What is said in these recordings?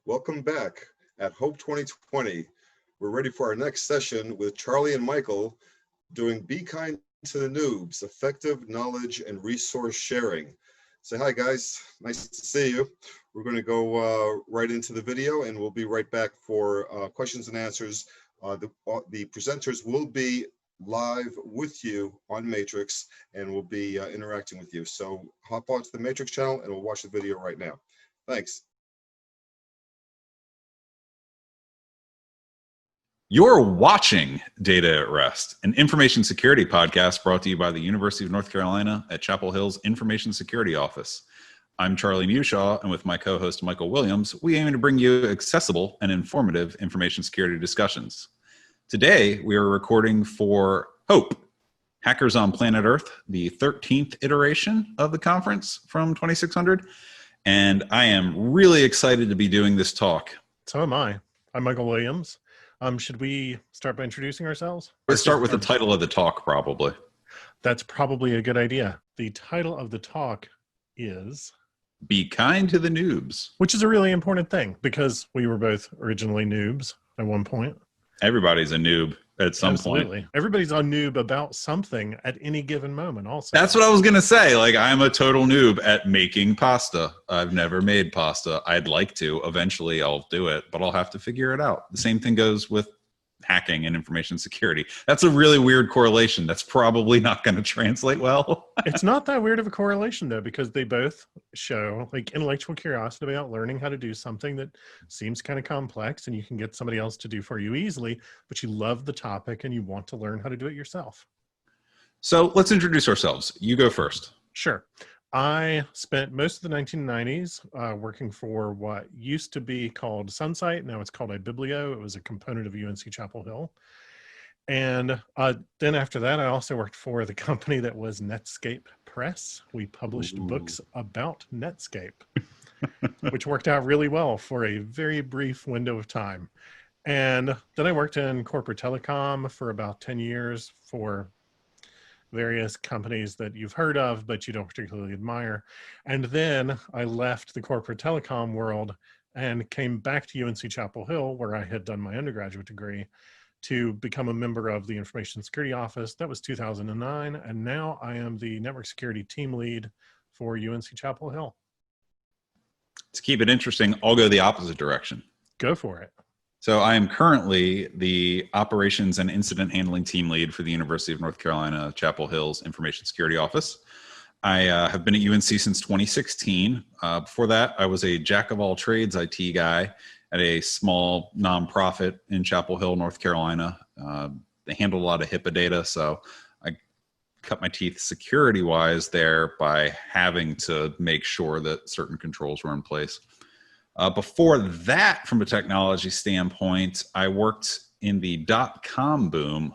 Welcome back at Hope 2020. We're ready for our next session with Charlie and Michael doing Be Kind to the Noobs, Effective Knowledge and Resource Sharing. Say hi, guys. Nice to see you. We're going to go right into the video, and we'll be right back for questions and answers. The presenters will be live with you on Matrix, and we'll be interacting with you. So hop onto the Matrix channel, and we'll watch the video right now. Thanks. You're watching Data at Rest, an information security podcast brought to you by the University of North Carolina at Chapel Hill's Information Security Office. I'm Charlie Mewshaw, and with my co-host Michael Williams, we aim to bring you accessible and informative information security discussions. Today, we are recording for HOPE, Hackers on Planet Earth, the 13th iteration of the conference from 2600, and I am really excited to be doing this talk. So am I. I'm Michael Williams. Should we start by introducing ourselves? Let's start with the title of the talk, probably. That's probably a good idea. The title of the talk is Be Kind to the Noobs. Which is a really important thing because we were both originally noobs at one point. Everybody's a noob at some point. Everybody's a noob about something at any given moment also. That's what I was going to say. Like, I'm a total noob at making pasta. I've never made pasta. I'd like to. Eventually, I'll do it, but I'll have to figure it out. The same thing goes with hacking and information security. That's a really weird correlation. That's probably not going to translate well. It's not that weird of a correlation, though, because they both show like intellectual curiosity about learning how to do something that seems kind of complex and you can get somebody else to do for you easily, but you love the topic and you want to learn how to do it yourself. So let's introduce ourselves. You go first. Sure. I spent most of the 1990s working for what used to be called Sunsight. Now it's called iBiblio. It was a component of UNC Chapel Hill. And then after that, I also worked for the company that was Netscape Press. We published books about Netscape, which worked out really well for a very brief window of time. And then I worked in corporate telecom for about 10 years for various companies that you've heard of, but you don't particularly admire. And then I left the corporate telecom world and came back to UNC Chapel Hill, where I had done my undergraduate degree, to become a member of the Information Security Office. That was 2009. And now I am the network security team lead for UNC Chapel Hill. To keep it interesting, I'll go the opposite direction. Go for it. So I am currently the Operations and Incident Handling Team Lead for the University of North Carolina, Chapel Hill's Information Security Office. I have been at UNC since 2016. Before that, I was a jack-of-all-trades IT guy at a small nonprofit in Chapel Hill, North Carolina. They handle a lot of HIPAA data, so I cut my teeth security-wise there by having to make sure that certain controls were in place. Before that, from a technology standpoint, I worked in the dot-com boom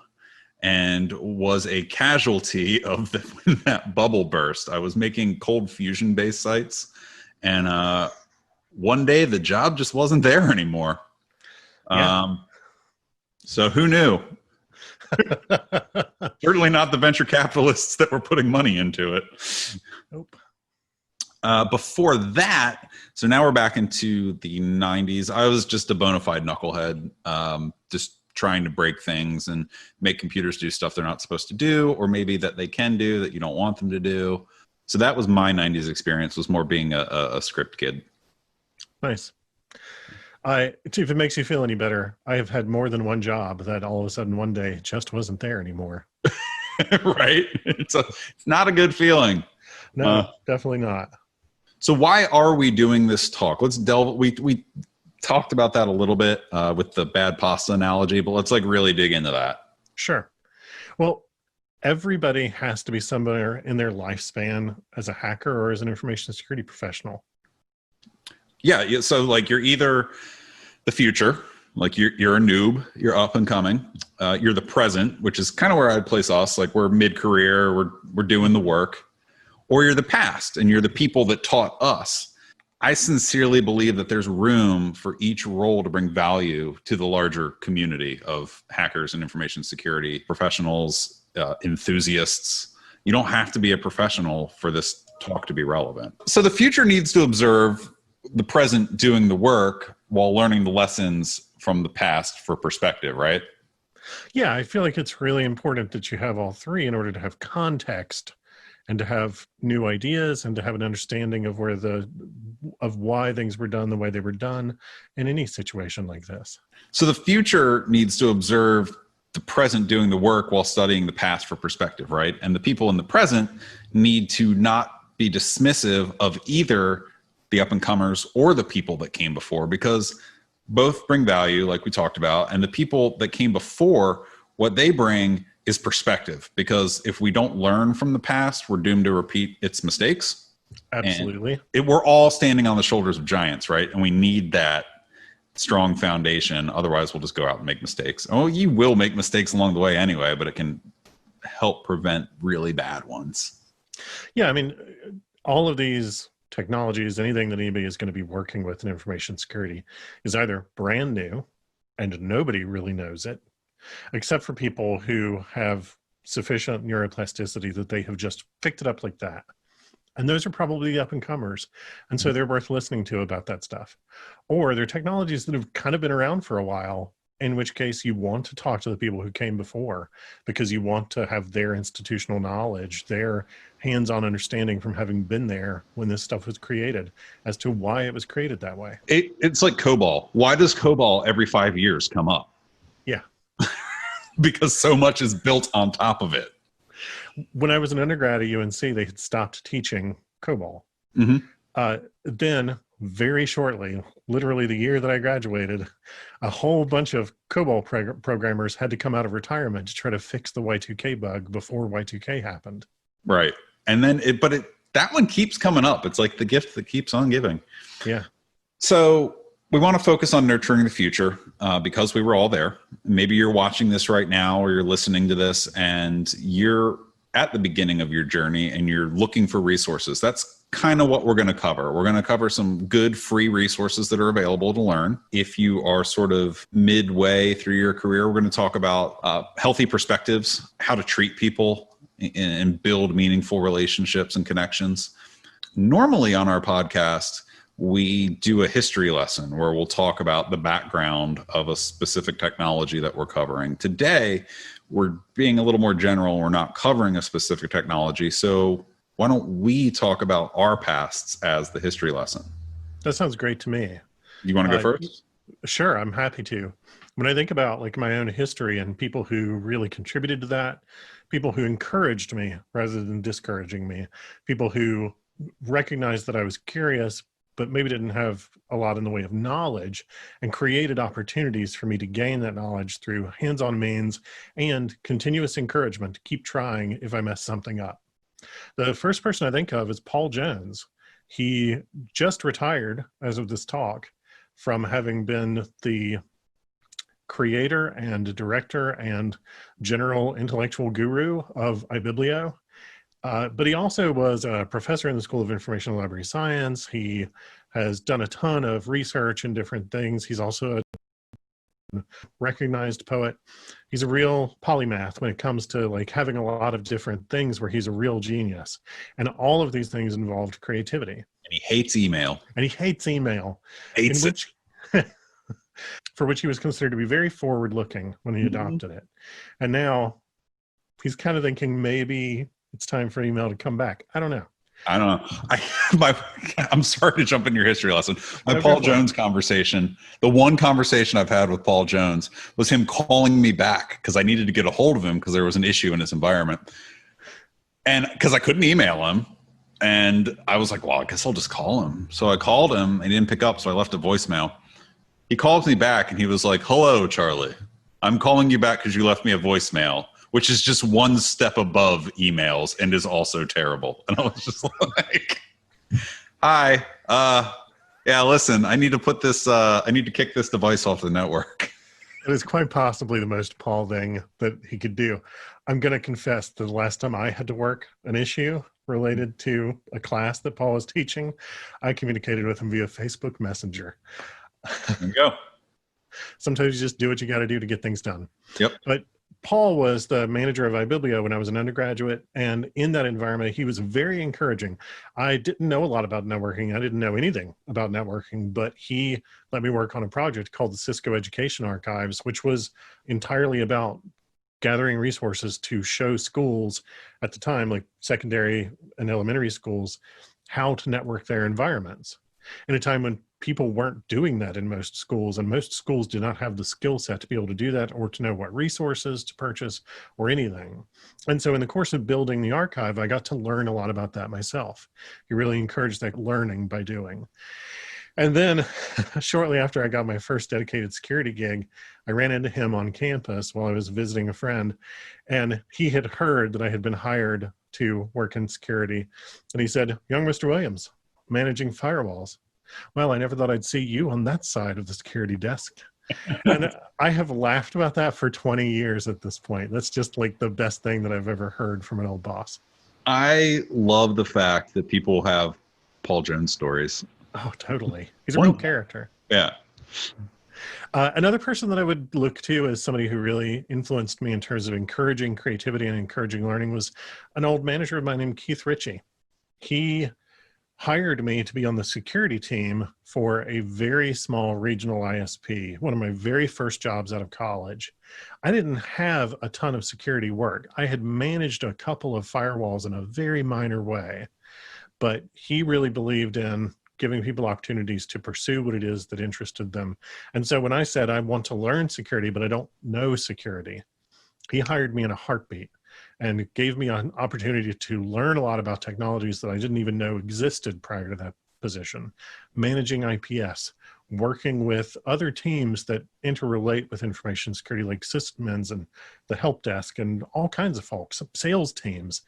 and was a casualty of when that bubble burst. I was making cold fusion-based sites, and one day the job just wasn't there anymore. Yeah. So who knew? Certainly not the venture capitalists that were putting money into it. Nope. Before that, so now we're back into the 90s. I was just a bona fide knucklehead, just trying to break things and make computers do stuff they're not supposed to do, or maybe that they can do that you don't want them to do. So that was my 90s experience, was more being a script kid. Nice. If it makes you feel any better, I have had more than one job that all of a sudden one day just wasn't there anymore. Right? It's not a good feeling. No, definitely not. So why are we doing this talk? Let's delve. We talked about that a little bit with the bad pasta analogy, but let's like really dig into that. Sure. Well, everybody has to be somewhere in their lifespan as a hacker or as an information security professional. Yeah. So like you're either the future, like you're a noob, you're up and coming. You're the present, which is kind of where I'd place us. Like we're mid-career, we're doing the work. Or you're the past and you're the people that taught us. I sincerely believe that there's room for each role to bring value to the larger community of hackers and information security professionals, enthusiasts. You don't have to be a professional for this talk to be relevant. So the future needs to observe the present doing the work while learning the lessons from the past for perspective, right? Yeah, I feel like it's really important that you have all three in order to have context and to have new ideas and to have an understanding of why things were done the way they were done in any situation like this. So the future needs to observe the present doing the work while studying the past for perspective, right? And the people in the present need to not be dismissive of either the up and comers or the people that came before, because both bring value, like we talked about, and the people that came before, what they bring is perspective, because if we don't learn from the past, we're doomed to repeat its mistakes. Absolutely. We're all standing on the shoulders of giants, right? And we need that strong foundation. Otherwise, we'll just go out and make mistakes. Oh, you will make mistakes along the way anyway, but it can help prevent really bad ones. Yeah, I mean, all of these technologies, anything that anybody is going to be working with in information security is either brand new and nobody really knows it, except for people who have sufficient neuroplasticity that they have just picked it up like that. And those are probably the up and comers. And so they're worth listening to about that stuff. Or they're technologies that have kind of been around for a while, in which case you want to talk to the people who came before because you want to have their institutional knowledge, their hands-on understanding from having been there when this stuff was created as to why it was created that way. It's like COBOL. Why does COBOL every 5 years come up? Yeah. Because so much is built on top of it. When I was an undergrad at UNC, they had stopped teaching COBOL. Mm-hmm. Then very shortly, literally the year that I graduated, a whole bunch of COBOL programmers had to come out of retirement to try to fix the Y2K bug before Y2K happened. Right. And then that one keeps coming up. It's like the gift that keeps on giving. Yeah. So we want to focus on nurturing the future because we were all there. Maybe you're watching this right now or you're listening to this and you're at the beginning of your journey and you're looking for resources. That's kind of what we're going to cover. We're going to cover some good free resources that are available to learn. If you are sort of midway through your career, we're going to talk about healthy perspectives, how to treat people and build meaningful relationships and connections. Normally on our podcast, we do a history lesson where we'll talk about the background of a specific technology that we're covering. Today, we're being a little more general. We're not covering a specific technology. So why don't we talk about our pasts as the history lesson? That sounds great to me. You want to go first? Sure, I'm happy to. When I think about like my own history and people who really contributed to that, people who encouraged me rather than discouraging me, people who recognized that I was curious, but maybe didn't have a lot in the way of knowledge and created opportunities for me to gain that knowledge through hands-on means and continuous encouragement to keep trying if I mess something up. The first person I think of is Paul Jones. He just retired as of this talk from having been the creator and director and general intellectual guru of iBiblio. But he also was a professor in the School of Information and Library Science. He has done a ton of research in different things. He's also a recognized poet. He's a real polymath when it comes to like having a lot of different things where he's a real genius. And all of these things involved creativity. And he hates email. And he hates email. Hates it. For which he was considered to be very forward-looking when he adopted it. And now he's kind of thinking maybe it's time for email to come back. I don't know. I'm sorry to jump in your history lesson. My Paul Jones conversation, the one conversation I've had with Paul Jones was him calling me back because I needed to get a hold of him because there was an issue in his environment. And because I couldn't email him. And I was like, well, I guess I'll just call him. So I called him and he didn't pick up. So I left a voicemail. He called me back and he was like, hello, Charlie. I'm calling you back because you left me a voicemail, which is just one step above emails and is also terrible. And I was just like, hi, yeah, listen, I need to put this, I need to kick this device off the network. It is quite possibly the most Paul thing that he could do. I'm going to confess that the last time I had to work an issue related to a class that Paul was teaching, I communicated with him via Facebook Messenger. There you go. Sometimes you just do what you got to do to get things done. Yep. But Paul was the manager of iBiblio when I was an undergraduate, and in that environment, he was very encouraging. I didn't know a lot about networking. I didn't know anything about networking, but he let me work on a project called the Cisco Education Archives, which was entirely about gathering resources to show schools at the time, like secondary and elementary schools, how to network their environments in a time when people weren't doing that in most schools, and most schools did not have the skill set to be able to do that or to know what resources to purchase or anything. And so in the course of building the archive, I got to learn a lot about that myself. He really encouraged that learning by doing. And then shortly after I got my first dedicated security gig, I ran into him on campus while I was visiting a friend, and he had heard that I had been hired to work in security. And he said, "Young Mr. Williams, managing firewalls. Well, I never thought I'd see you on that side of the security desk." And I have laughed about that for 20 years at this point. That's just like the best thing that I've ever heard from an old boss. I love the fact that people have Paul Jones stories. Oh, totally. He's a real character. Yeah. Another person that I would look to as somebody who really influenced me in terms of encouraging creativity and encouraging learning was an old manager of mine named Keith Ritchie. He hired me to be on the security team for a very small regional ISP, one of my very first jobs out of college. I didn't have a ton of security work. I had managed a couple of firewalls in a very minor way, but he really believed in giving people opportunities to pursue what it is that interested them. And so when I said, I want to learn security, but I don't know security, he hired me in a heartbeat and gave me an opportunity to learn a lot about technologies that I didn't even know existed prior to that position. Managing IPS, working with other teams that interrelate with information security, like sysadmins and the help desk and all kinds of folks, sales teams,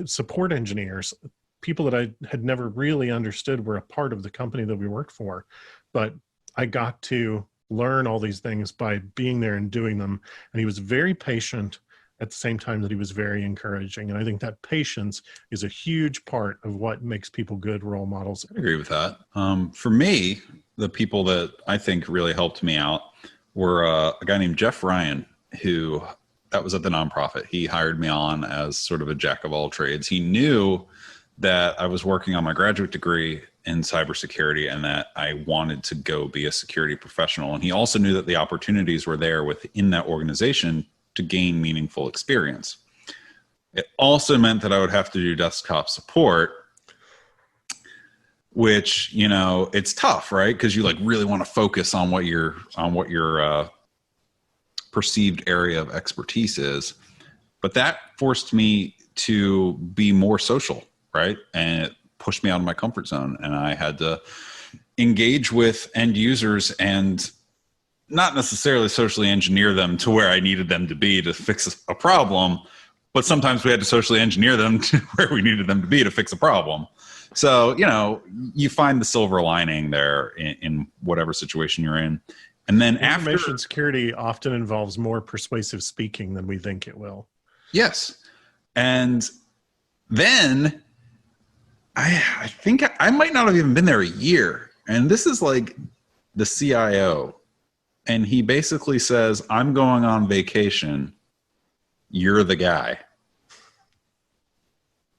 support engineers, people that I had never really understood were a part of the company that we worked for. But I got to learn all these things by being there and doing them. And he was very patient at the same time that he was very encouraging. And I think that patience is a huge part of what makes people good role models. I agree with that. For me, the people that I think really helped me out were a guy named Jeff Ryan, who that was at the nonprofit. He hired me on as sort of a jack of all trades. He knew that I was working on my graduate degree in cybersecurity and that I wanted to go be a security professional. And he also knew that the opportunities were there within that organization to gain meaningful experience. It also meant that I would have to do desktop support, which, you know, it's tough, right? Because you like really want to focus on what your perceived area of expertise is. But that forced me to be more social, right? And it pushed me out of my comfort zone. And I had to engage with end users and not necessarily socially engineer them to where I needed them to be to fix a problem, but sometimes we had to socially engineer them to where we needed them to be to fix a problem. So, you know, you find the silver lining there in whatever situation you're in. And then information security often involves more persuasive speaking than we think it will. Yes. And then I think I might not have even been there a year. And this is like the CIO. And he basically says, "I'm going on vacation. You're the guy."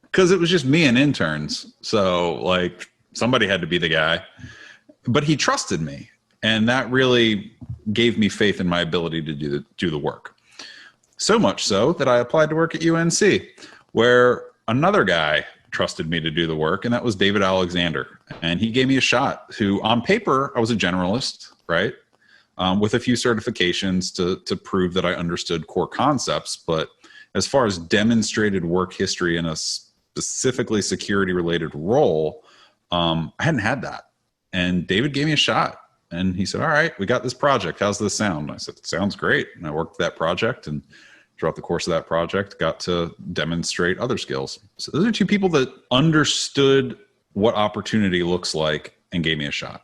Because it was just me and interns. So like somebody had to be the guy. But he trusted me. And that really gave me faith in my ability to do the work. So much so that I applied to work at UNC, where another guy trusted me to do the work, and that was David Alexander. And he gave me a shot. Who, on paper, I was a generalist, right? With a few certifications to prove that I understood core concepts. But as far as demonstrated work history in a specifically security-related role, I hadn't had that. And David gave me a shot. And he said, "All right, we got this project. How's this sound?" I said, "Sounds great." And I worked that project, and throughout the course of that project, got to demonstrate other skills. So those are two people that understood what opportunity looks like and gave me a shot.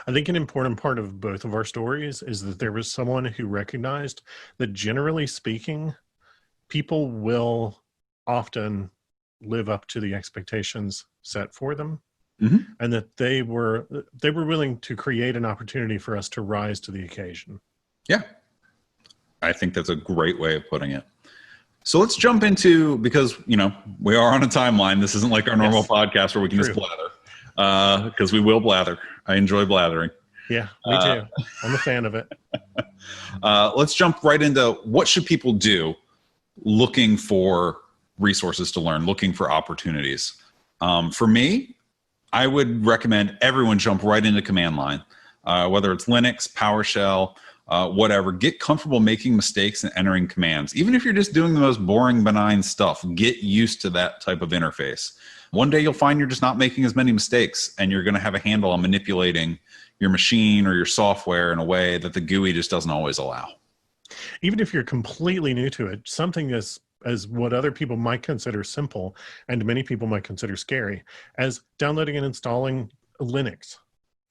I think an important part of both of our stories is that there was someone who recognized that, generally speaking, people will often live up to the expectations set for them. Mm-hmm. And that they were willing to create an opportunity for us to rise to the occasion. Yeah. I think that's a great way of putting it. So let's jump into, because, you know, we are on a timeline. This isn't like our normal podcast where we can just blather, because we will blather. I enjoy blathering. Yeah, me too. I'm a fan of it. Let's jump right into what should people do looking for resources to learn, looking for opportunities. For me, I would recommend everyone jump right into command line, whether it's Linux, PowerShell, whatever. Get comfortable making mistakes and entering commands. Even if you're just doing the most boring, benign stuff, get used to that type of interface. One day you'll find you're just not making as many mistakes, and you're going to have a handle on manipulating your machine or your software in a way that the GUI just doesn't always allow. Even if you're completely new to it, something as what other people might consider simple and many people might consider scary, as downloading and installing Linux.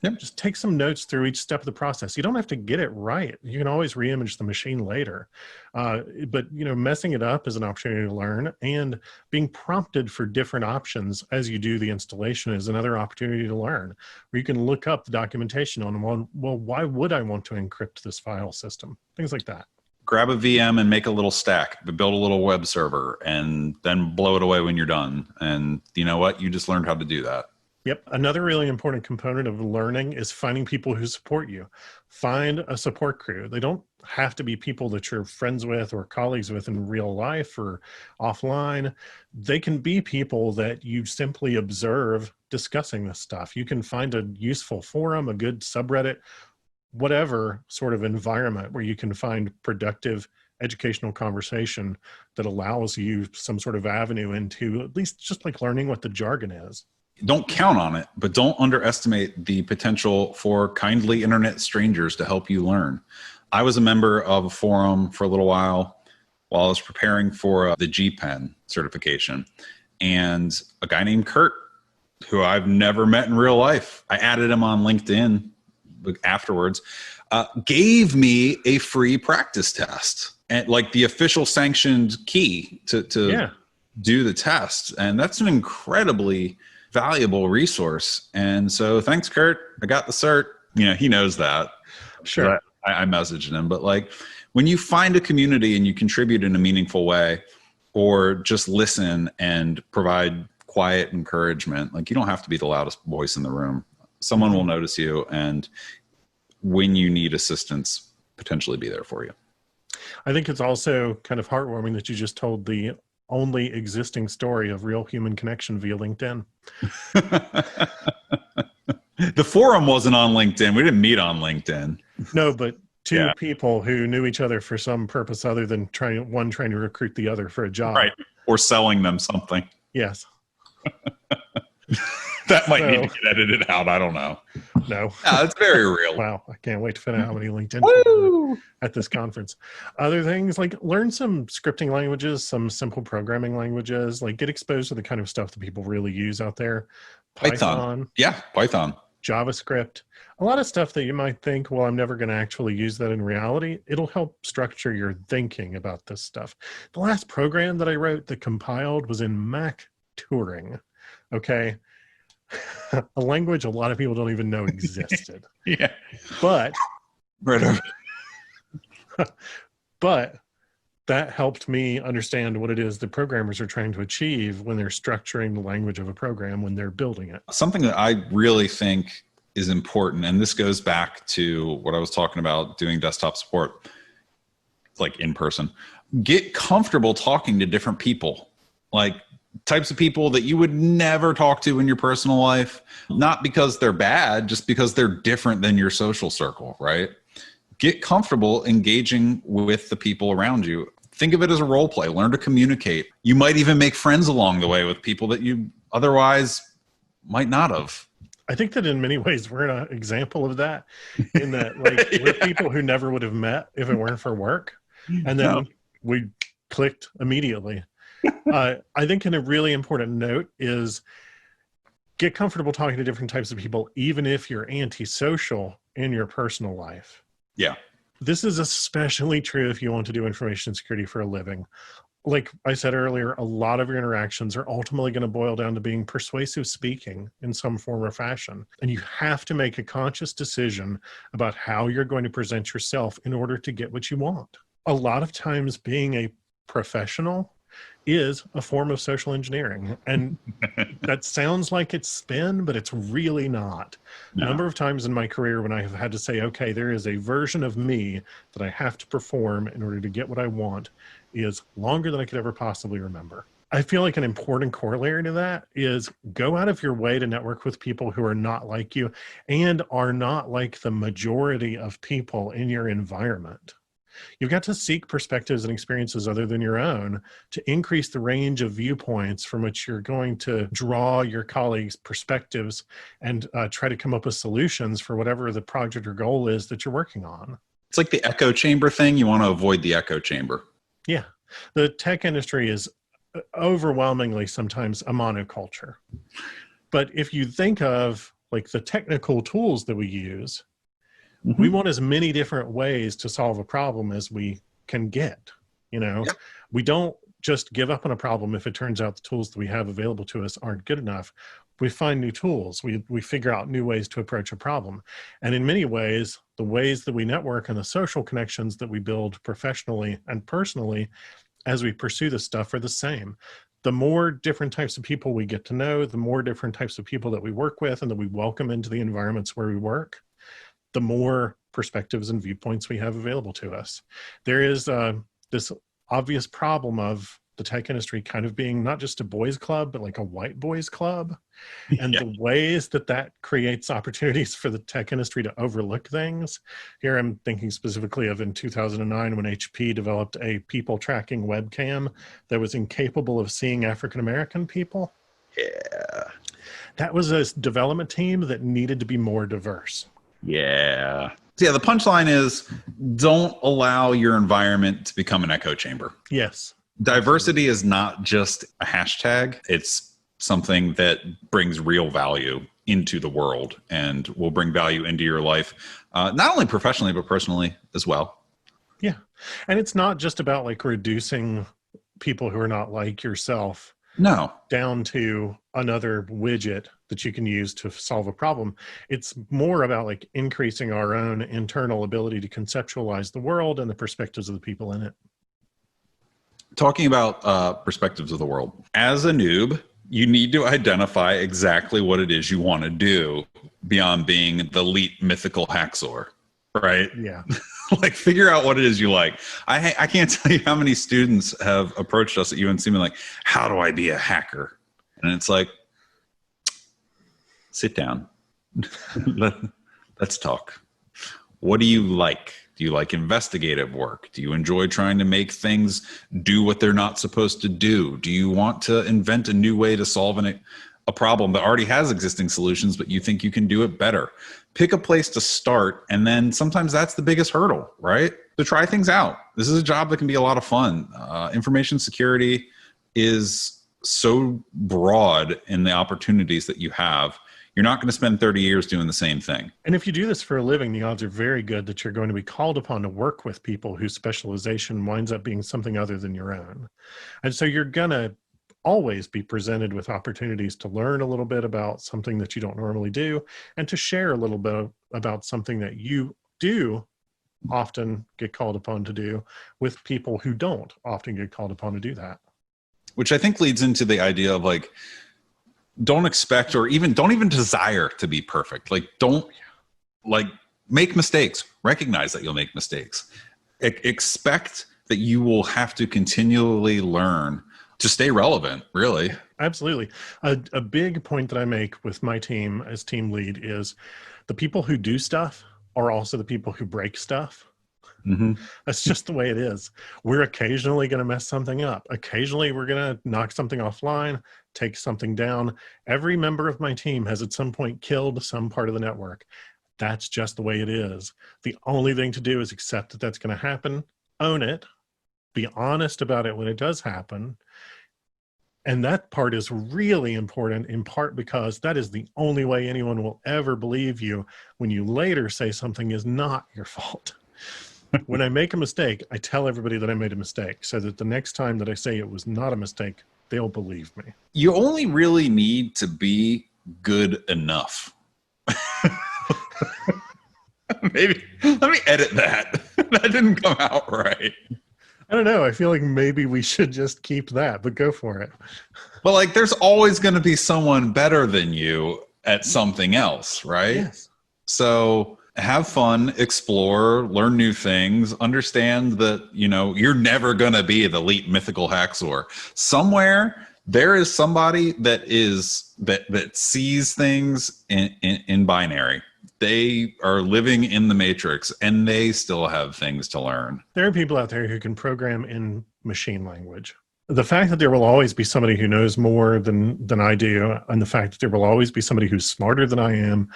Yep. Just take some notes through each step of the process. You don't have to get it right. You can always reimage the machine later. But, you know, messing it up is an opportunity to learn, and being prompted for different options as you do the installation is another opportunity to learn, where you can look up the documentation on, well, why would I want to encrypt this file system? Things like that. Grab a VM and make a little stack, build a little web server, and then blow it away when you're done. And you know what? You just learned how to do that. Yep. Another really important component of learning is finding people who support you. Find a support crew. They don't have to be people that you're friends with or colleagues with in real life or offline. They can be people that you simply observe discussing this stuff. You can find a useful forum, a good subreddit, whatever sort of environment where you can find productive educational conversation that allows you some sort of avenue into at least just like learning what the jargon is. Don't count on it, but don't underestimate the potential for kindly internet strangers to help you learn. I was a member of a forum for a little while I was preparing for the GPEN certification, and a guy named Kurt, who I've never met in real life, I added him on LinkedIn afterwards, gave me a free practice test, and like the official sanctioned key to do the test. And that's an incredibly valuable resource. And so thanks, Kurt. I got the cert. You know, he knows that. Sure. I messaged him. But like, when you find a community and you contribute in a meaningful way, or just listen and provide quiet encouragement, like, you don't have to be the loudest voice in the room. Someone will notice you, and when you need assistance, potentially be there for you. I think it's also kind of heartwarming that you just told the only existing story of real human connection via LinkedIn. The forum wasn't on LinkedIn. We didn't meet on LinkedIn. No, but two people who knew each other for some purpose other than trying to recruit the other for a job. Right. Or selling them something. Yes. That might need to get edited out. I don't know. No. It's very real. Wow. I can't wait to find out how many LinkedIn people at this conference. Other things like learn some scripting languages, some simple programming languages, like get exposed to the kind of stuff that people really use out there. Python. Yeah, Python. JavaScript. A lot of stuff that you might think, well, I'm never going to actually use that in reality. It'll help structure your thinking about this stuff. The last program that I wrote that compiled was in Mac Turing. Okay. A language a lot of people don't even know existed. Yeah. But Right. but that helped me understand what it is that programmers are trying to achieve when they're structuring the language of a program when they're building it. Something that I really think is important, and this goes back to what I was talking about doing desktop support, like in person. Get comfortable talking to different people, like types of people that you would never talk to in your personal life, not because they're bad, just because they're different than your social circle, right? Get comfortable engaging with the people around you. Think of it as a role play. Learn to communicate. You might even make friends along the way with people that you otherwise might not have. I think that in many ways we're an example of that, in that like we're people who never would have met if it weren't for work, and then we clicked immediately. I think a really important note is get comfortable talking to different types of people, even if you're antisocial in your personal life. Yeah. This is especially true if you want to do information security for a living. Like I said earlier, a lot of your interactions are ultimately going to boil down to being persuasive speaking in some form or fashion. And you have to make a conscious decision about how you're going to present yourself in order to get what you want. a lot of times being a professional is a form of social engineering. And that sounds like it's spin, but it's really not. No. A number of times in my career when I have had to say, okay, there is a version of me that I have to perform in order to get what I want, is longer than I could ever possibly remember. I feel like an important corollary to that is go out of your way to network with people who are not like you and are not like the majority of people in your environment. You've got to seek perspectives and experiences other than your own to increase the range of viewpoints from which you're going to draw your colleagues' perspectives and try to come up with solutions for whatever the project or goal is that you're working on. It's like the echo chamber thing. You want to avoid the echo chamber. Yeah. The tech industry is overwhelmingly sometimes a monoculture. But if you think of like the technical tools that we use, we want as many different ways to solve a problem as we can get. You know, we don't just give up on a problem if it turns out the tools that we have available to us aren't good enough. We find new tools. We figure out new ways to approach a problem. And in many ways, the ways that we network and the social connections that we build professionally and personally as we pursue this stuff are the same. The more different types of people we get to know, the more different types of people that we work with and that we welcome into the environments where we work, the more perspectives and viewpoints we have available to us. There is this obvious problem of the tech industry kind of being not just a boys club, but like a white boys club. And the ways that that creates opportunities for the tech industry to overlook things. Here I'm thinking specifically of in 2009 when HP developed a people tracking webcam that was incapable of seeing African-American people. Yeah. That was a development team that needed to be more diverse. Yeah. So yeah, the punchline is don't allow your environment to become an echo chamber. Yes. Diversity is not just a hashtag. It's something that brings real value into the world and will bring value into your life, not only professionally, but personally as well. Yeah. And it's not just about like reducing people who are not like yourself down to another widget that you can use to solve a problem. It's more about like increasing our own internal ability to conceptualize the world and the perspectives of the people in it. Talking about perspectives of the world. As a noob, you need to identify exactly what it is you want to do beyond being the elite mythical hacksaw, right? Yeah. Like figure out what it is you like. I can't tell you how many students have approached us at UNC and like, how do I be a hacker? And it's like, sit down. Let's talk. What do you like? Do you like investigative work? Do you enjoy trying to make things do what they're not supposed to do? Do you want to invent a new way to solve a problem that already has existing solutions, but you think you can do it better? Pick a place to start, and then sometimes that's the biggest hurdle, right? To try things out. This is a job that can be a lot of fun. Information security is so broad in the opportunities that you have. You're not going to spend 30 years doing the same thing. And if you do this for a living, the odds are very good that you're going to be called upon to work with people whose specialization winds up being something other than your own. And so you're going to always be presented with opportunities to learn a little bit about something that you don't normally do and to share a little bit about something that you do often get called upon to do with people who don't often get called upon to do that. Which I think leads into the idea of like, don't expect or don't even desire to be perfect. Like, don't like make mistakes, recognize that you'll make mistakes. Expect that you will have to continually learn to stay relevant, really. Absolutely. A big point that I make with my team as team lead is the people who do stuff are also the people who break stuff. Mm-hmm. That's just the way it is. We're occasionally going to mess something up. Occasionally we're going to knock something offline, take something down. Every member of my team has at some point killed some part of the network. That's just the way it is. The only thing to do is accept that that's going to happen, own it, be honest about it when it does happen. And that part is really important, in part because that is the only way anyone will ever believe you when you later say something is not your fault. When I make a mistake, I tell everybody that I made a mistake so that the next time that I say it was not a mistake, they'll believe me. You only really need to be good enough. Maybe let me edit that. That didn't come out right. I don't know. I feel like maybe we should just keep that, but go for it. But like, there's always going to be someone better than you at something else, right? Yes. So have fun, explore, learn new things, understand that, you're never going to be the elite mythical hacksaw. Somewhere there is somebody that sees things in binary. They are living in the matrix and they still have things to learn. There are people out there who can program in machine language. The fact that there will always be somebody who knows more than I do, and the fact that there will always be somebody who's smarter than I am,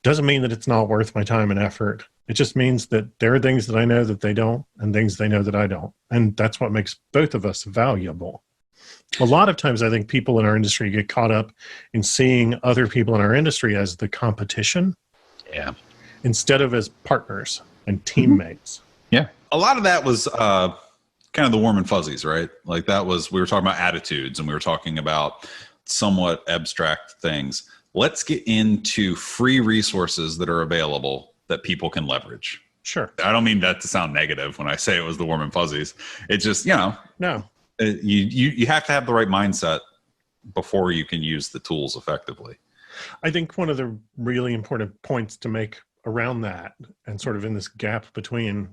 doesn't mean that it's not worth my time and effort. It just means that there are things that I know that they don't, and things they know that I don't. And that's what makes both of us valuable. A lot of times I think people in our industry get caught up in seeing other people in our industry as the competition. Yeah. Instead of as partners and teammates. Yeah. A lot of that was kind of the warm and fuzzies, right? Like we were talking about attitudes and we were talking about somewhat abstract things. Let's get into free resources that are available that people can leverage. Sure. I don't mean that to sound negative when I say it was the warm and fuzzies. It's just, No. You have to have the right mindset before you can use the tools effectively. I think one of the really important points to make around that, and sort of in this gap between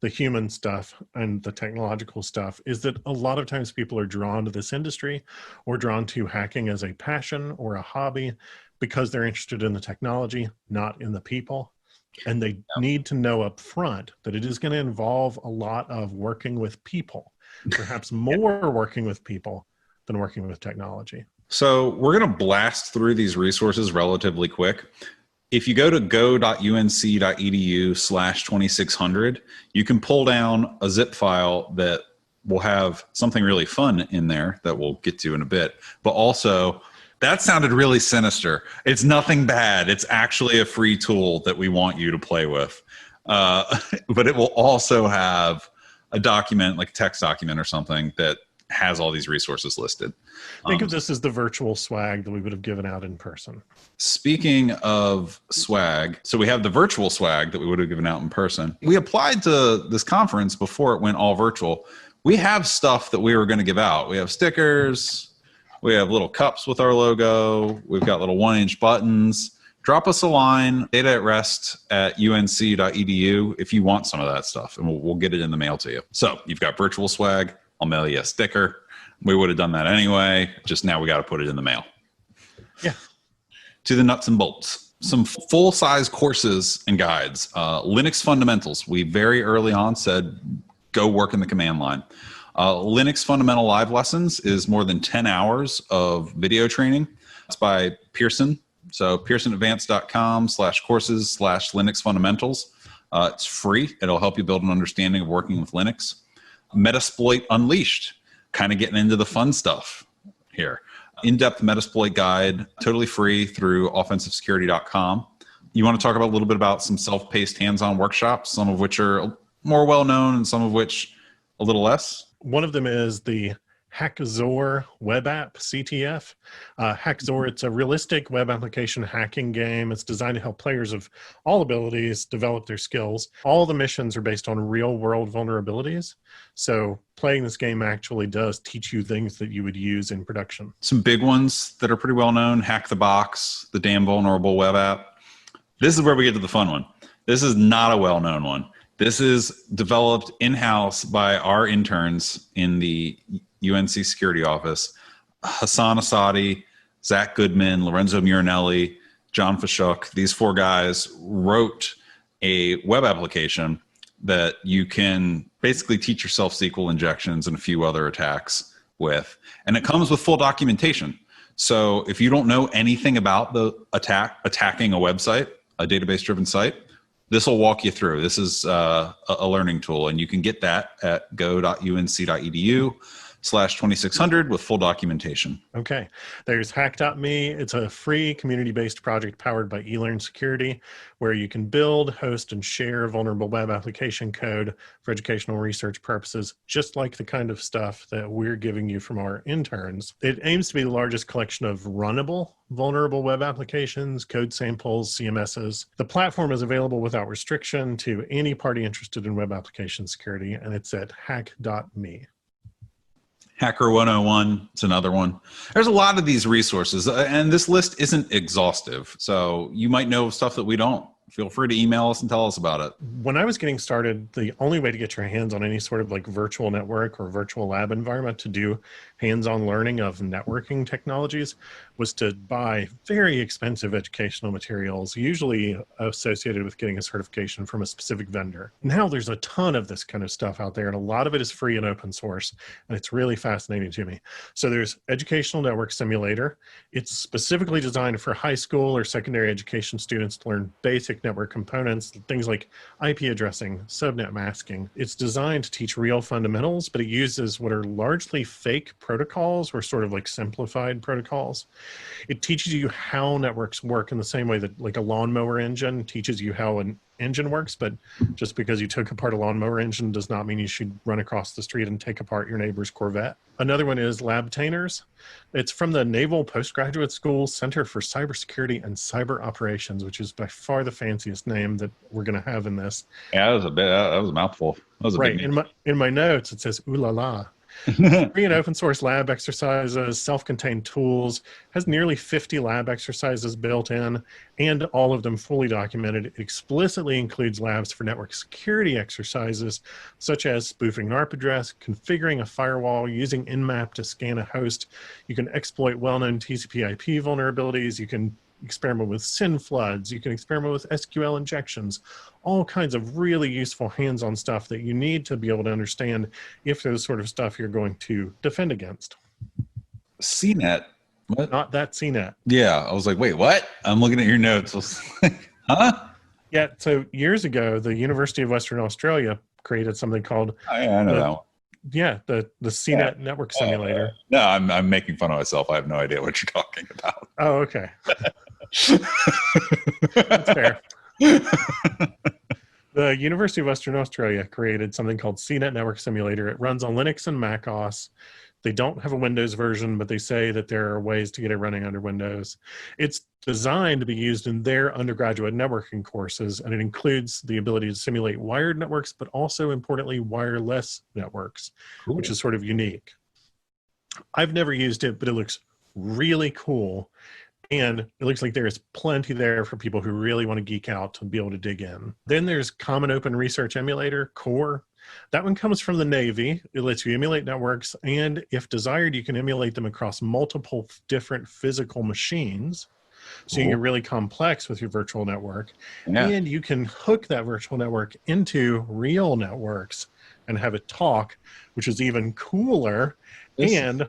the human stuff and the technological stuff, is that a lot of times people are drawn to this industry or drawn to hacking as a passion or a hobby because they're interested in the technology, not in the people. And they need to know up front that it is going to involve a lot of working with people, perhaps more working with people than working with technology. So we're going to blast through these resources relatively quick. If you go to go.unc.edu/2600, you can pull down a zip file that will have something really fun in there that we'll get to in a bit. But also, that sounded really sinister. It's nothing bad. It's actually a free tool that we want you to play with. But it will also have a document, like a text document or something, that has all these resources listed. Think of this as the virtual swag that we would have given out in person. Speaking of swag, so we have the virtual swag that we would have given out in person. We applied to this conference before it went all virtual. We have stuff that we were going to give out. We have stickers. We have little cups with our logo. We've got little 1-inch buttons. Drop us a line, data@rest@unc.edu if you want some of that stuff, and we'll get it in the mail to you. So you've got virtual swag. I'll mail you a sticker. We would have done that anyway. Just now we got to put it in the mail. Yeah. To the nuts and bolts. Some full-size courses and guides. Linux fundamentals. We very early on said, go work in the command line. Linux fundamental live lessons is more than 10 hours of video training. It's by Pearson. So pearsonadvanced.com/courses/Linux fundamentals. It's free. It'll help you build an understanding of working with Linux. Metasploit Unleashed, kind of getting into the fun stuff here. In-depth Metasploit guide, totally free through offensivesecurity.com. You want to talk about a little bit about some self-paced hands-on workshops, some of which are more well-known and some of which a little less? One of them is the Hackzor web app, CTF. Hackzor, it's a realistic web application hacking game. It's designed to help players of all abilities develop their skills. All the missions are based on real-world vulnerabilities. So playing this game actually does teach you things that you would use in production. Some big ones that are pretty well-known, Hack the Box, the Damn Vulnerable web app. This is where we get to the fun one. This is not a well-known one. This is developed in-house by our interns in the UNC security office, Hassan Asadi, Zach Goodman, Lorenzo Murinelli, John Fashuk. These 4 guys wrote a web application that you can basically teach yourself SQL injections and a few other attacks with. And it comes with full documentation. So if you don't know anything about the attacking a website, a database-driven site, this will walk you through. This is a learning tool, and you can get that at go.unc.edu. hack.me/2600 with full documentation. Okay. There's hack.me. It's a free community-based project powered by eLearn Security, where you can build, host, and share vulnerable web application code for educational research purposes, just like the kind of stuff that we're giving you from our interns. It aims to be the largest collection of runnable vulnerable web applications, code samples, CMSs. The platform is available without restriction to any party interested in web application security, and it's at hack.me. Hacker 101 is another one. There's a lot of these resources, and this list isn't exhaustive. So you might know stuff that we don't. Feel free to email us and tell us about it. When I was getting started, the only way to get your hands on any sort of like virtual network or virtual lab environment to do hands-on learning of networking technologies was to buy very expensive educational materials, usually associated with getting a certification from a specific vendor. Now there's a ton of this kind of stuff out there, and a lot of it is free and open source, and it's really fascinating to me. So there's Educational Network Simulator. It's specifically designed for high school or secondary education students to learn basic network components, things like IP addressing, subnet masking. It's designed to teach real fundamentals, but it uses what are largely fake protocols or sort of like simplified protocols. It teaches you how networks work in the same way that like a lawnmower engine teaches you how an engine works, but just because you took apart a lawnmower engine does not mean you should run across the street and take apart your neighbor's Corvette. Another one is Labtainers. It's from the Naval Postgraduate School Center for Cybersecurity and Cyber Operations, which is by far the fanciest name that we're going to have in this. Yeah, that was a mouthful. That was a right. big name. In my notes, it says, ooh la la. Free and open source lab exercises, self-contained tools, has nearly 50 lab exercises built in, and all of them fully documented. It explicitly includes labs for network security exercises, such as spoofing an ARP address, configuring a firewall, using Nmap to scan a host. You can exploit well-known TCP/IP vulnerabilities. You can experiment with SYN floods. You can experiment with SQL injections, all kinds of really useful hands-on stuff that you need to be able to understand if there's the sort of stuff you're going to defend against. CNET? What? Not that CNET. Yeah, I was like, wait, what? I'm looking at your notes. I was like, huh? Yeah, so years ago, the University of Western Australia created something called Oh, yeah, I know that one. yeah, the CNET network simulator. No, I'm making fun of myself. I have no idea what you're talking about. Oh, okay. That's fair. The University of Western Australia created something called CNET Network Simulator. It runs on Linux and Mac OS. They don't have a Windows version, but they say that there are ways to get it running under Windows. It's designed to be used in their undergraduate networking courses, and it includes the ability to simulate wired networks, but also, importantly, wireless networks, Cool. which is sort of unique. I've never used it, but it looks really cool. And it looks like there is plenty there for people who really want to geek out to be able to dig in. Then there's Common Open Research Emulator, CORE. That one comes from the Navy. It lets you emulate networks, and if desired, you can emulate them across multiple different physical machines. So you can get really complex with your virtual network. Yeah. And you can hook that virtual network into real networks and have it talk, which is even cooler. And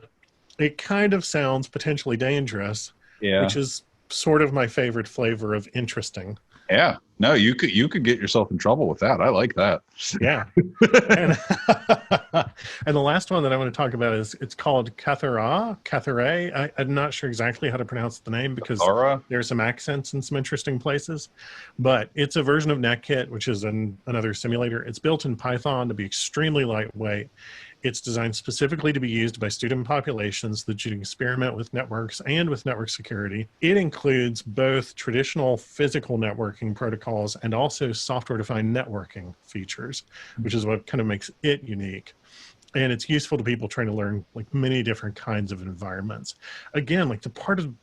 it kind of sounds potentially dangerous. Yeah. Which is sort of my favorite flavor of interesting. Yeah. No, you could get yourself in trouble with that. I like that. Yeah. And the last one that I want to talk about is it's called Cathare. I'm not sure exactly how to pronounce the name because there's some accents in some interesting places, but it's a version of NetKit, which is another simulator. It's built in Python to be extremely lightweight. It's designed specifically to be used by student populations that should experiment with networks and with network security. It includes both traditional physical networking protocols and also software-defined networking features, which is what kind of makes it unique. And it's useful to people trying to learn like many different kinds of environments. Again, like the part of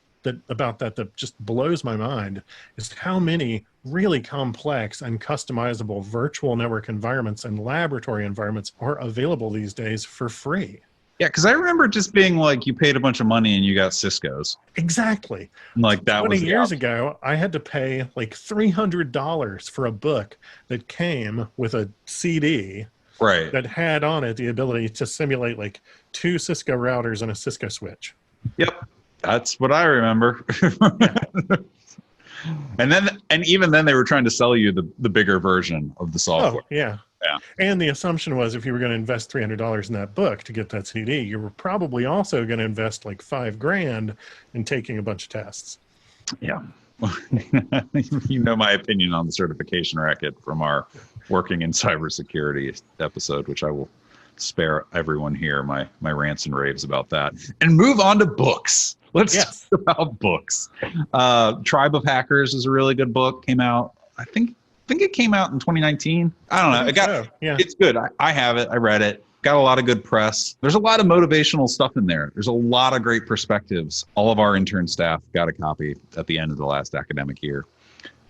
about that just blows my mind is how many really complex and customizable virtual network environments and laboratory environments are available these days for free. Yeah, because I remember just being like, you paid a bunch of money and you got Cisco's. Exactly. Like that 20 was years ago, I had to pay like $300 for a book that came with a CD right that had on it the ability to simulate like 2 Cisco routers and a Cisco switch. Yep. That's what I remember. And even then they were trying to sell you the bigger version of the software. Oh, yeah. Yeah. And the assumption was if you were going to invest $300 in that book to get that CD, you were probably also going to invest like $5,000 in taking a bunch of tests. Yeah. You know my opinion on the certification racket from our working in cybersecurity episode, which I will spare everyone here my rants and raves about that, and move on to books. Let's talk about books. Tribe of Hackers is a really good book. Came out, I think it came out in 2019. I don't know. It's good. I have it. I read it. Got a lot of good press. There's a lot of motivational stuff in there. There's a lot of great perspectives. All of our intern staff got a copy at the end of the last academic year.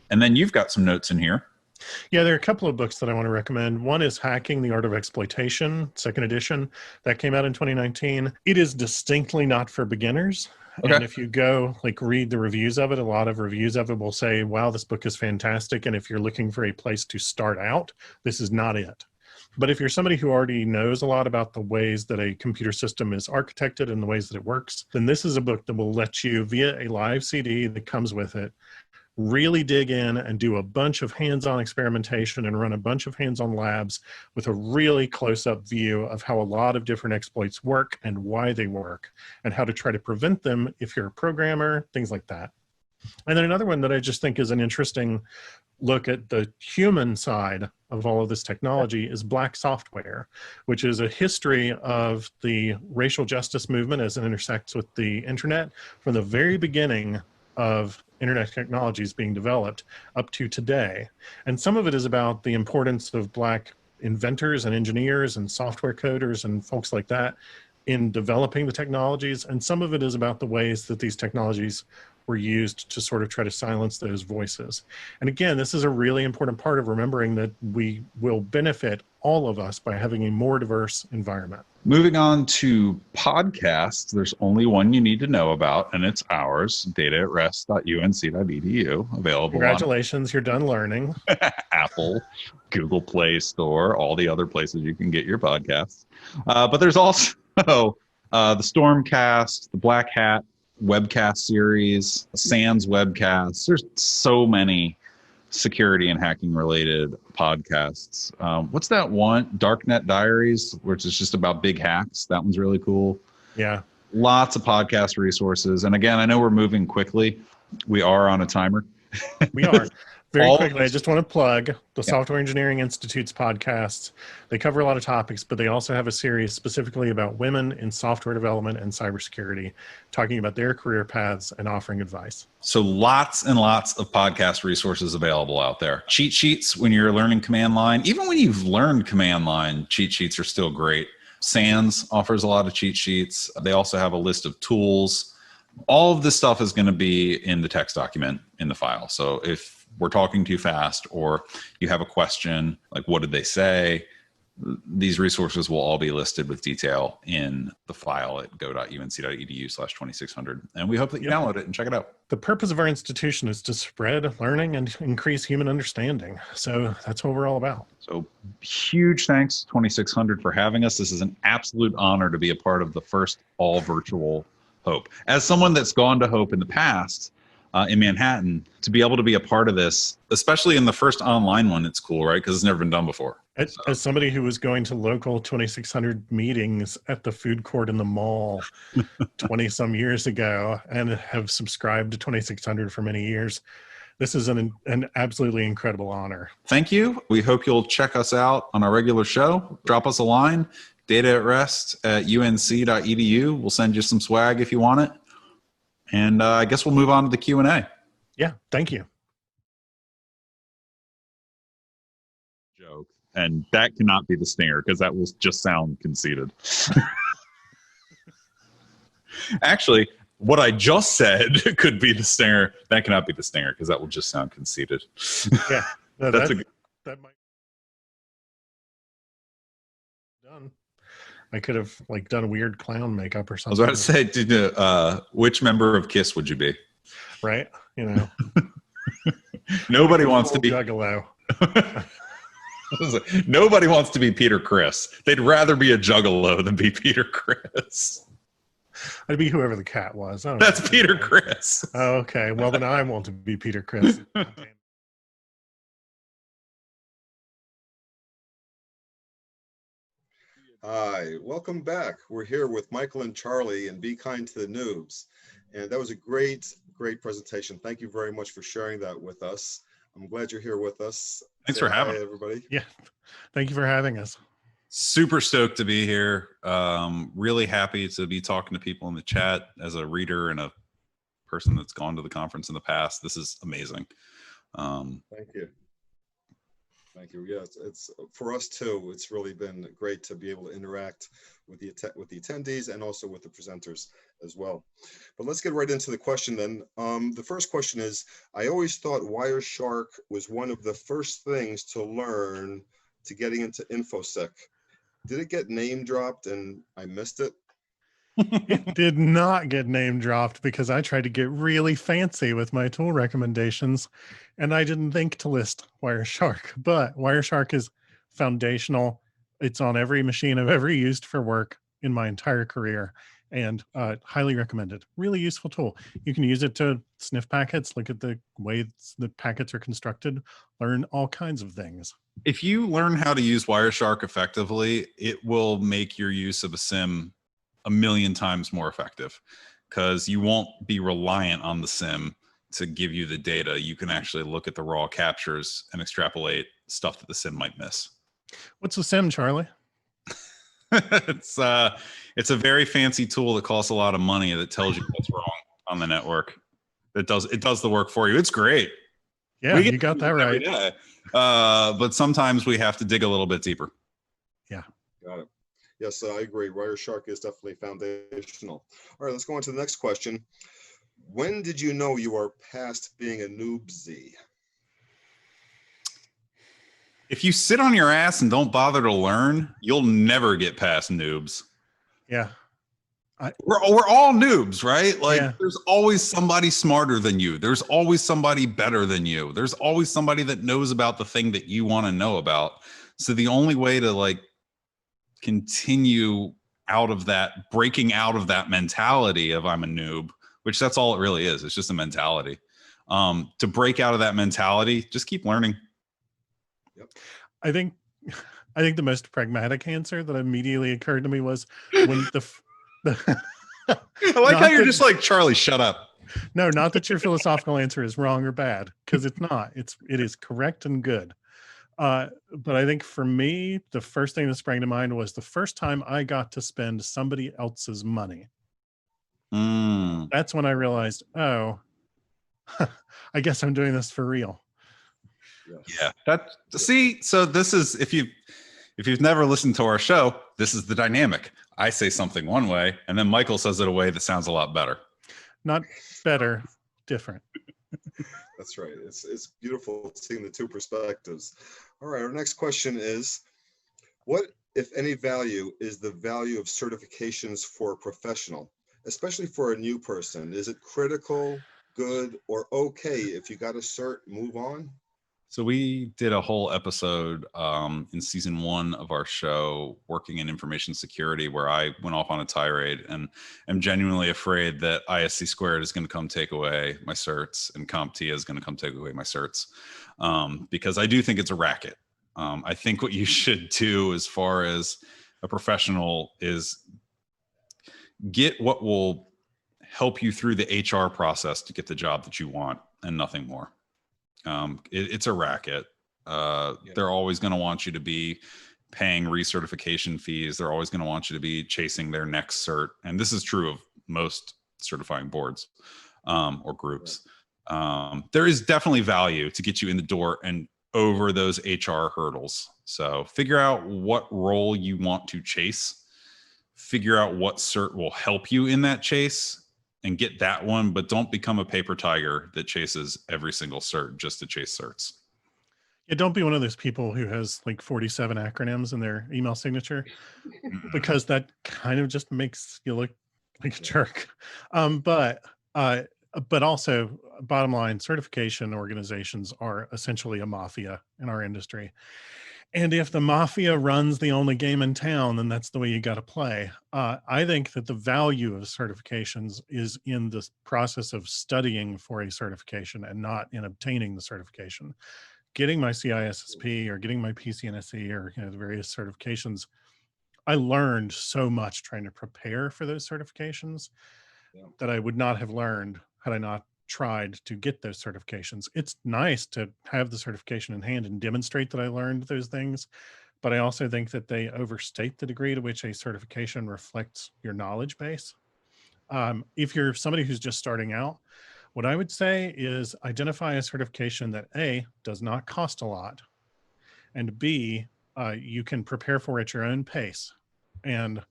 And then you've got some notes in here. Yeah, there are a couple of books that I want to recommend. One is Hacking the Art of Exploitation, second edition. That came out in 2019. It is distinctly not for beginners. Okay. And if you go read the reviews of it, a lot of reviews of it will say, wow, this book is fantastic. And if you're looking for a place to start out, this is not it. But if you're somebody who already knows a lot about the ways that a computer system is architected and the ways that it works, then this is a book that will let you, via a live CD that comes with it, really dig in and do a bunch of hands-on experimentation and run a bunch of hands-on labs with a really close-up view of how a lot of different exploits work and why they work and how to try to prevent them if you're a programmer, things like that. And then another one that I just think is an interesting look at the human side of all of this technology is Black Software, which is a history of the racial justice movement as it intersects with the internet from the very beginning of internet technologies being developed up to today. And some of it is about the importance of Black inventors and engineers and software coders and folks like that in developing the technologies. And some of it is about the ways that these technologies were used to sort of try to silence those voices. And again, this is a really important part of remembering that we will benefit, all of us, by having a more diverse environment. Moving on to podcasts, there's only one you need to know about, and it's ours, data@rest.unc.edu, available. Congratulations, you're done learning. Apple, Google Play Store, all the other places you can get your podcasts. But there's also the Stormcast, the Black Hat webcast series, Sans webcasts. There's so many security and hacking related podcasts. What's that one? Darknet Diaries, which is just about big hacks. That one's really cool. Yeah. Lots of podcast resources. And again, I know we're moving quickly. We are on a timer. We are. Very quickly, I just want to plug the Software Engineering Institute's podcasts. They cover a lot of topics, but they also have a series specifically about women in software development and cybersecurity, talking about their career paths and offering advice. So lots and lots of podcast resources available out there. Cheat sheets when you're learning command line. Even when you've learned command line, cheat sheets are still great. Sans offers a lot of cheat sheets. They also have a list of tools. All of this stuff is going to be in the text document in the file. So if we're talking too fast or you have a question, like what did they say, these resources will all be listed with detail in the file at go.unc.edu/2600. And we hope that you download it and check it out. The purpose of our institution is to spread learning and increase human understanding. So that's what we're all about. So huge thanks, 2600, for having us. This is an absolute honor to be a part of the first all virtual Hope. As someone that's gone to Hope in the past, in Manhattan, to be able to be a part of this, especially in the first online one, it's cool, right? Because it's never been done before. As somebody who was going to local 2600 meetings at the food court in the mall 20 some years ago and have subscribed to 2600 for many years, this is an absolutely incredible honor. Thank you. We hope you'll check us out on our regular show. Drop us a line, data@rest.unc.edu. We'll send you some swag if you want it. And I guess we'll move on to the Q&A. Yeah, thank you. Joke. And that cannot be the stinger because that will just sound conceited. Actually, what I just said could be the stinger. That cannot be the stinger because that will just sound conceited. Yeah, no, that might be done. I could have done weird clown makeup or something. I was about to say, which member of KISS would you be? Right, you know. Nobody wants to be Juggalo. Nobody wants to be Peter Criss. They'd rather be a Juggalo than be Peter Criss. I'd be whoever the cat was. That's Peter Criss. Oh, okay. Well, then I want to be Peter Criss. Hi, welcome back. We're here with Michael and Charlie and Be Kind to the Noobs. And that was a great presentation. Thank you very much for sharing that with us. I'm glad you're here with us. Thanks Say for having hi, us. everybody. Yeah. Thank you for having us. Super stoked to be here. Really happy to be talking to people in the chat as a reader and a person that's gone to the conference in the past. This is amazing. Thank you. Thank you. Yeah, it's for us too. It's really been great to be able to interact with the attendees and also with the presenters as well. But let's get right into the question then. The first question is, I always thought Wireshark was one of the first things to learn to getting into InfoSec. Did it get name dropped and I missed it? It did not get name dropped because I tried to get really fancy with my tool recommendations and I didn't think to list Wireshark, but Wireshark is foundational. It's on every machine I've ever used for work in my entire career and highly recommended. Really useful tool. You can use it to sniff packets, look at the way the packets are constructed, learn all kinds of things. If you learn how to use Wireshark effectively, it will make your use of a SIM a million times more effective because you won't be reliant on the SIM to give you the data. You can actually look at the raw captures and extrapolate stuff that the SIM might miss. What's a SIM, Charlie? It's a very fancy tool that costs a lot of money that tells you what's wrong on the network. It does the work for you. It's great. Yeah, you got that right. But sometimes we have to dig a little bit deeper. Yeah. Got it. Yes, I agree. Wireshark is definitely foundational. All right, let's go on to the next question. When did you know you are past being a noobsy? If you sit on your ass and don't bother to learn, you'll never get past noobs. Yeah. We're all noobs, right? Like Yeah. There's always somebody smarter than you. There's always somebody better than you. There's always somebody that knows about the thing that you want to know about. So the only way to like continue breaking out of that mentality of I'm a noob, which that's all it really is. It's just a mentality. To break out of that mentality, just keep learning. Yep. I think the most pragmatic answer that immediately occurred to me was when I like how you're just like, Charlie, shut up. No, not that your philosophical answer is wrong or bad, because it's not. It is correct and good. But I think for me, the first thing that sprang to mind was the first time I got to spend somebody else's money. That's when I realized, oh, I guess I'm doing this for real. Yes. Yeah. So this is, if you've never listened to our show, this is the dynamic. I say something one way, and then Michael says it a way that sounds a lot better. Not better, different. That's right. It's beautiful seeing the two perspectives. All right, our next question is, what, if any, value is the value of certifications for a professional, especially for a new person? Is it critical, good, or okay if you got a cert, move on? So we did a whole episode in season 1 of our show, Working in Information Security, where I went off on a tirade and am genuinely afraid that ISC squared is going to come take away my certs and CompTIA is going to come take away my certs, because I do think it's a racket. I think what you should do as far as a professional is get what will help you through the HR process to get the job that you want and nothing more. It's a racket. They're always going to want you to be paying recertification fees. They're always going to want you to be chasing their next cert. And this is true of most certifying boards or groups. There is definitely value to get you in the door and over those HR hurdles. So figure out what role you want to chase. Figure out what cert will help you in that chase and get that one, but don't become a paper tiger that chases every single cert just to chase certs. Yeah, don't be one of those people who has like 47 acronyms in their email signature, because that kind of just makes you look like a jerk. But also, bottom line, certification organizations are essentially a mafia in our industry. And if the mafia runs the only game in town, then that's the way you got to play. I think that the value of certifications is in the process of studying for a certification and not in obtaining the certification. Getting my CISSP or getting my PCNSE or the various certifications I learned so much trying to prepare for those certifications Yeah. that I would not have learned had I not tried to get those certifications. It's nice to have the certification in hand and demonstrate that I learned those things, but I also think that they overstate the degree to which a certification reflects your knowledge base. If you're somebody who's just starting out, what I would say is identify a certification that A, does not cost a lot, and B, you can prepare for at your own pace. And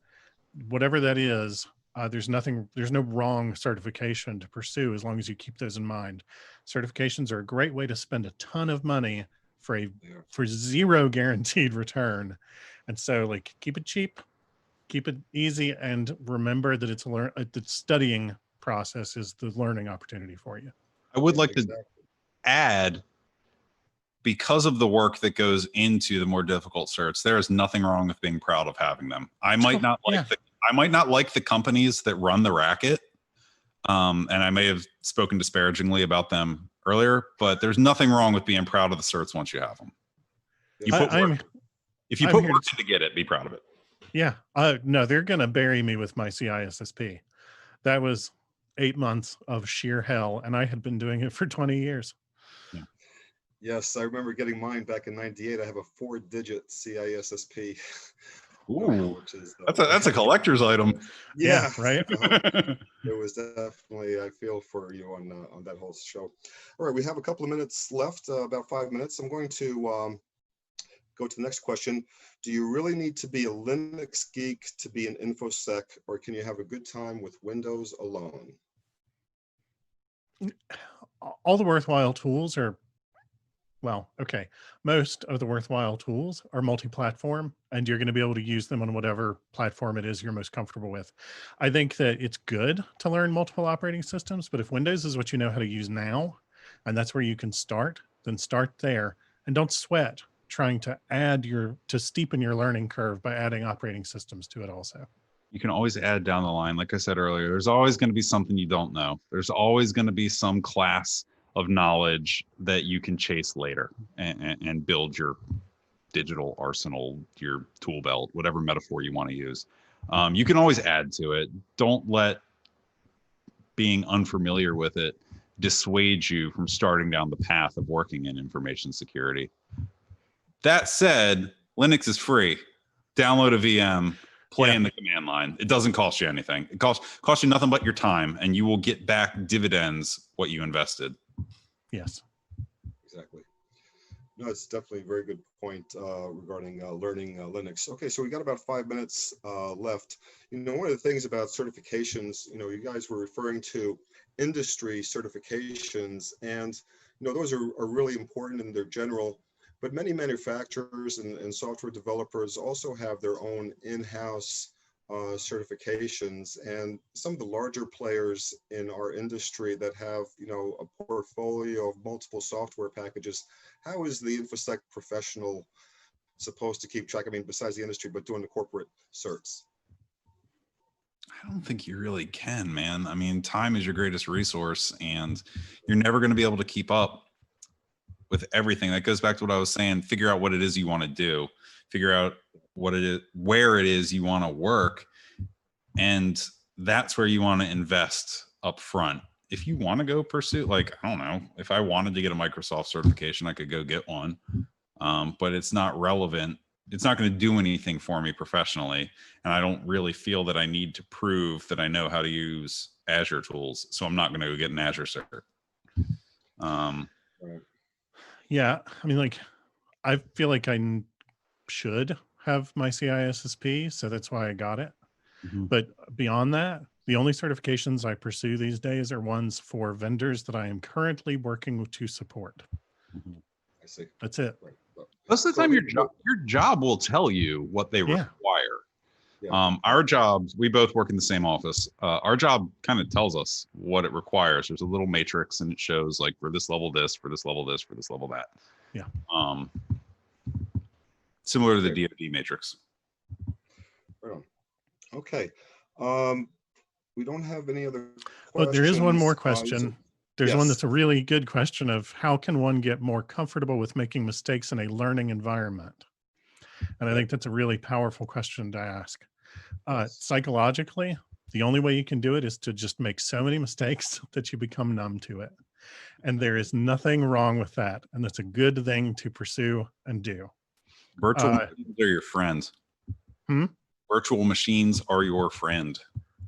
whatever that is, there's no wrong certification to pursue as long as you keep those in mind. Certifications are a great way to spend a ton of money for zero guaranteed return. And so like, keep it cheap, keep it easy, and remember that the studying process is the learning opportunity for you. I would like to Exactly. add, because of the work that goes into the more difficult certs, there is nothing wrong with being proud of having them. I might not like the companies that run the racket, and I may have spoken disparagingly about them earlier, but there's nothing wrong with being proud of the certs once you have them. You put work, if you put work in to get it, be proud of it. Yeah. No, they're going to bury me with my CISSP. That was 8 months of sheer hell, and I had been doing it for 20 years. Yeah. Yes, I remember getting mine back in '98. I have a 4-digit CISSP. Ooh, which is, that's a collector's item. Yeah, right. It was definitely, I feel for you on that whole show. All right, we have a couple of minutes left, about 5 minutes. I'm going to go to the next question. Do you really need to be a Linux geek to be an InfoSec, or can you have a good time with Windows alone? All the worthwhile tools are, well, okay. Most of the worthwhile tools are multi-platform, and you're going to be able to use them on whatever platform it is you're most comfortable with. I think that it's good to learn multiple operating systems, but if Windows is what you know how to use now, and that's where you can start, then start there, and don't sweat trying to steepen your learning curve by adding operating systems to it also. You can always add down the line. Like I said earlier, there's always going to be something you don't know. There's always going to be some class of knowledge that you can chase later and build your digital arsenal, your tool belt, whatever metaphor you want to use. You can always add to it. Don't let being unfamiliar with it dissuade you from starting down the path of working in information security. That said, Linux is free. Download a VM, play in the command line. It doesn't cost you anything. It costs you nothing but your time, and you will get back dividends what you invested. Yes. Exactly. No, it's definitely a very good point regarding learning Linux. Okay, so we got about 5 minutes left. You know, one of the things about certifications, you know, you guys were referring to industry certifications, and, you know, those are really important in their general, but many manufacturers and software developers also have their own in-house certifications, and some of the larger players in our industry that have, you know, a portfolio of multiple software packages. How is the InfoSec professional supposed to keep track? I mean, besides the industry, but doing the corporate certs? I don't think you really can, man. I mean, time is your greatest resource, and you're never going to be able to keep up with everything. That goes back to what I was saying. Figure out what it is you want to do. Figure out what it is, where it is you want to work, and that's where you want to invest up front. If you want to go pursue, like, I don't know, if I wanted to get a Microsoft certification, I could go get one, but it's not relevant. It's not going to do anything for me professionally, and I don't really feel that I need to prove that I know how to use Azure tools, so I'm not going to go get an Azure cert. Right. Yeah, I mean, like, I feel like I should have my CISSP, so that's why I got it. Mm-hmm. But beyond that, the only certifications I pursue these days are ones for vendors that I am currently working to support. Mm-hmm. I see. That's it. Right. Most of the time, your job will tell you what they require. Yeah. Our jobs, we both work in the same office. Our job kind of tells us what it requires. There's a little matrix, and it shows, like, for this level this, for this level this, for this level that. Yeah. Similar to the DoD matrix. Right on. Okay. We don't have any other questions. But there is one more question. There's one Yes. that's a really good question of how can one get more comfortable with making mistakes in a learning environment? And I think that's a really powerful question to ask. Yes. Psychologically, the only way you can do it is to just make so many mistakes that you become numb to it. And there is nothing wrong with that. And that's a good thing to pursue and do. Virtual machines are your friends. Virtual machines are your friend.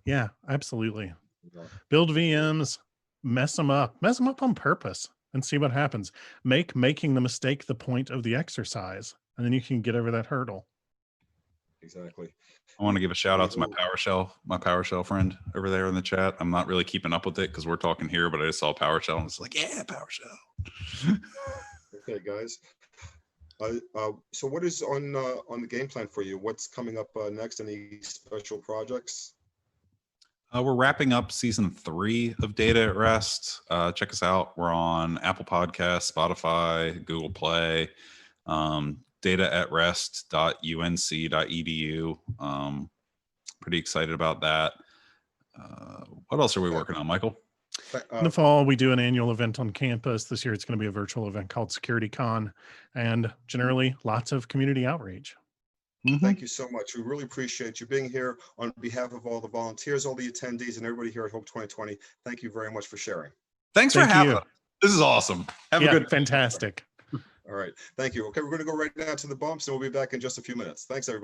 Yeah, absolutely. Yeah. Build VMs, mess them up on purpose and see what happens. Making the mistake the point of the exercise, and then you can get over that hurdle. Exactly. I want to give a shout out to my PowerShell friend over there in the chat. I'm not really keeping up with it because we're talking here, but I just saw PowerShell and it's like, yeah, PowerShell. Okay, guys. So what is on the game plan for you? What's coming up next? Any special projects? We're wrapping up season 3 of Data at Rest. Check us out. We're on Apple Podcasts, Spotify, Google Play, dataatrest.unc.edu. Pretty excited about that. What else are we working on, Michael? In the fall, we do an annual event on campus. This year, it's going to be a virtual event called SecurityCon, and generally lots of community outreach. Thank you so much. We really appreciate you being here on behalf of all the volunteers, all the attendees, and everybody here at Hope 2020. Thank you very much for sharing. Thanks for having us. This is awesome. Have a good. Fantastic. All right. Thank you. Okay, we're going to go right now to the bumps, and we'll be back in just a few minutes. Thanks, everybody.